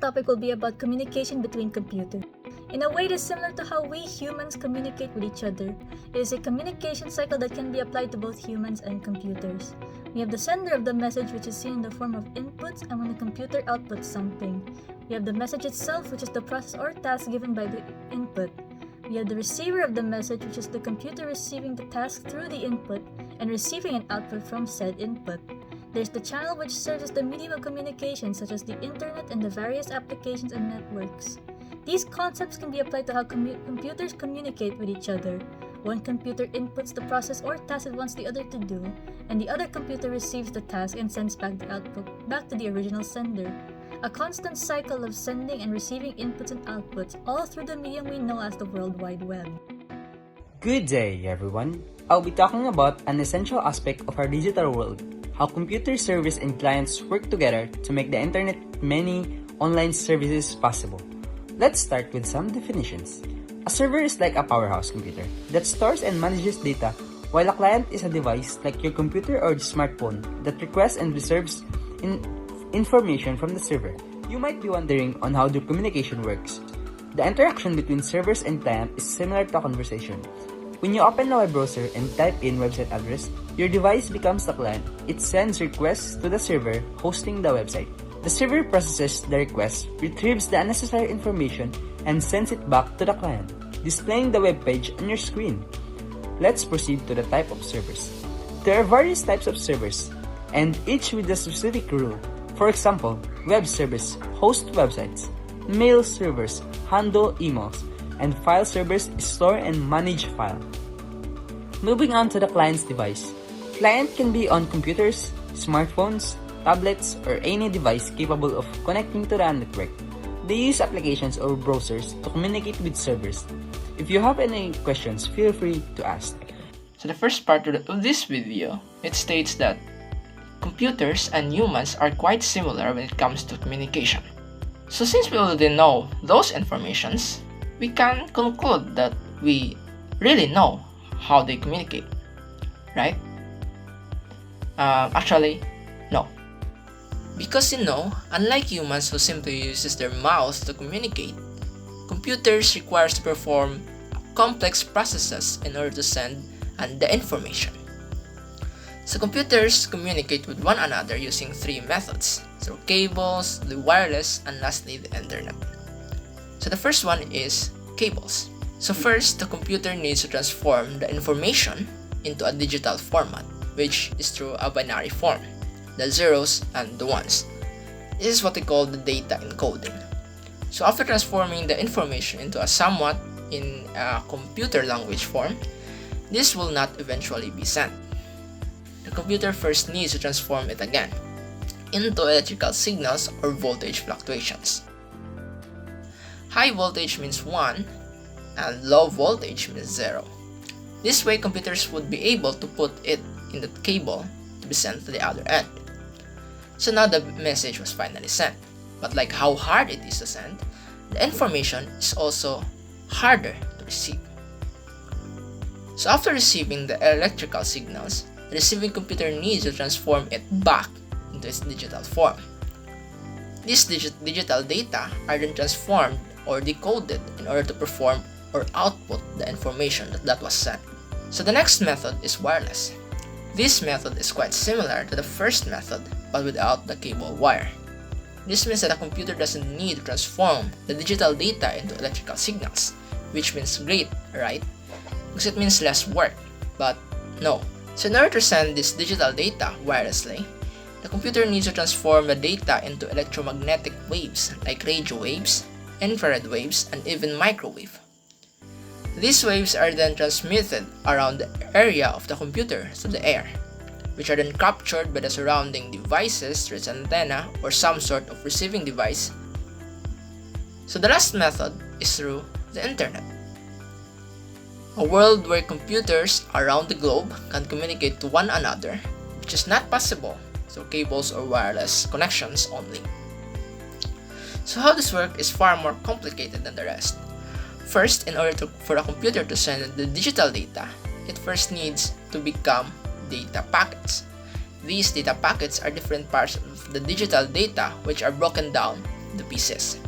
topic will be about communication between computers. In a way it is similar to how we humans communicate with each other. It is a communication cycle that can be applied to both humans and computers. We have the sender of the message, which is seen in the form of inputs and when the computer outputs something. We have the message itself, which is the process or task given by the input. We have the receiver of the message, which is the computer receiving the task through the input and receiving an output from said input. There's the channel, which serves as the medium of communication, such as the internet and the various applications and networks. These concepts can be applied to how computers communicate with each other. One computer inputs the process or task it wants the other to do, and the other computer receives the task and sends back the output back to the original sender. A constant cycle of sending and receiving inputs and outputs, all through the medium we know as the World Wide Web. Good day, everyone. I'll be talking about an essential aspect of our digital world, how computer service and clients work together to make the internet many online services possible. Let's start with some definitions. A server is like a powerhouse computer that stores and manages data, while a client is a device like your computer or smartphone that requests and receives information from the server. You might be wondering on how their communication works. The interaction between servers and client is similar to a conversation. When you open a web browser and type in website address, your device becomes the client. It sends requests to the server hosting the website. The server processes the request, retrieves the unnecessary information, and sends it back to the client, displaying the web page on your screen. Let's proceed to the type of servers. There are various types of servers, and each with a specific rule. For example, web servers host websites, mail servers handle emails, and file servers store and manage files. Moving on to the client's device. Client can be on computers, smartphones, tablets, or any device capable of connecting to the network. They use applications or browsers to communicate with servers. If you have any questions, feel free to ask. So the first part of this video, it states that computers and humans are quite similar when it comes to communication. So since we already know those informations, we can conclude that we really know how they communicate, right? Actually, no. Because unlike humans who simply uses their mouths to communicate, computers requires to perform complex processes in order to send the information. So computers communicate with one another using three methods: through cables, the wireless, and lastly the internet. So the first one is cables. So first, the computer needs to transform the information into a digital format, which is through a binary form, the zeros and the ones. This is what we call the data encoding. So after transforming the information into a somewhat in a computer language form, this will not eventually be sent. The computer first needs to transform it again into electrical signals or voltage fluctuations. High voltage means 1 and low voltage means 0. This way, computers would be able to put it in the cable to be sent to the other end. So now the message was finally sent. But like how hard it is to send, the information is also harder to receive. So after receiving the electrical signals, the receiving computer needs to transform it back into its digital form. These digital data are then transformed or decoded in order to perform or output the information that was sent. So the next method is wireless. This method is quite similar to the first method but without the cable wire. This means that a computer doesn't need to transform the digital data into electrical signals, which means great, right? Because it means less work, but no. So in order to send this digital data wirelessly, the computer needs to transform the data into electromagnetic waves like radio waves, infrared waves, and even microwave. These waves are then transmitted around the area of the computer through the air, which are then captured by the surrounding devices through its antenna or some sort of receiving device. So the last method is through the internet. A world where computers around the globe can communicate to one another, which is not possible through cables or wireless connections only. So how this works is far more complicated than the rest. First, in order for a computer to send the digital data, it first needs to become data packets. These data packets are different parts of the digital data which are broken down the pieces.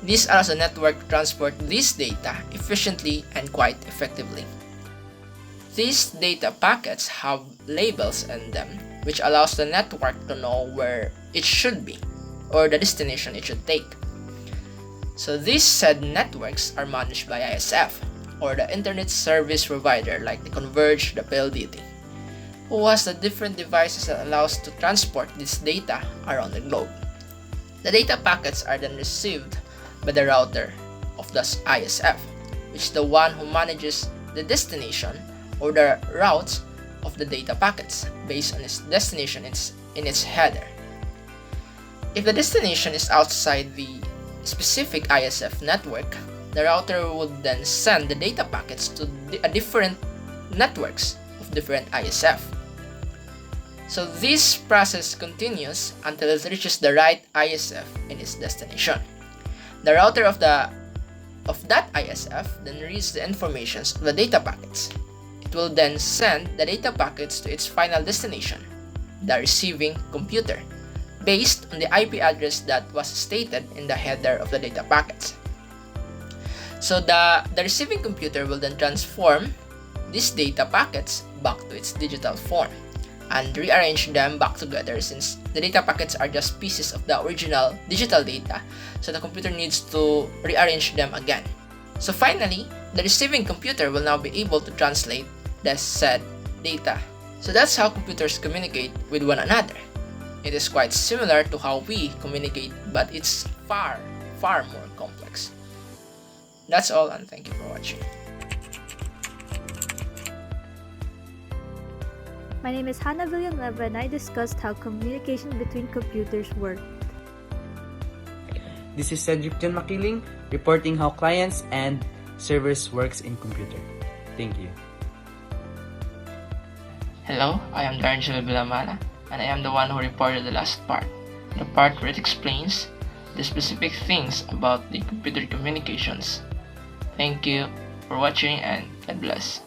This allows the network to transport this data efficiently and quite effectively. These data packets have labels in them, which allows the network to know where it should be or the destination it should take. So these said networks are managed by ISF, or the Internet Service Provider like the Converge, the PLDT, who has the different devices that allows to transport this data around the globe. The data packets are then received by the router of the ISF, which is the one who manages the destination or the routes of the data packets based on its destination in its header. If the destination is outside the specific ISF network, the router would then send the data packets to different networks of different ISF. So this process continues until it reaches the right ISF in its destination. The router of that ISF then reads the information of the data packets. It will then send the data packets to its final destination, the receiving computer, based on the IP address that was stated in the header of the data packets. So the receiving computer will then transform these data packets back to its digital form and rearrange them back together, since the data packets are just pieces of the original digital data, so the computer needs to rearrange them again. So finally, the receiving computer will now be able to translate the said data. So that's how computers communicate with one another. It is quite similar to how we communicate, but it's far more complex. That's all, and thank you for watching. My name is Hannah Villanueva, and I discussed how communication between computers work. This is Cedric John Makiling, reporting how clients and servers works in computer. Thank you. Hello, I am Darangelo Villamana, and I am the one who reported the last part, the part where it explains the specific things about the computer communications. Thank you for watching, and God bless.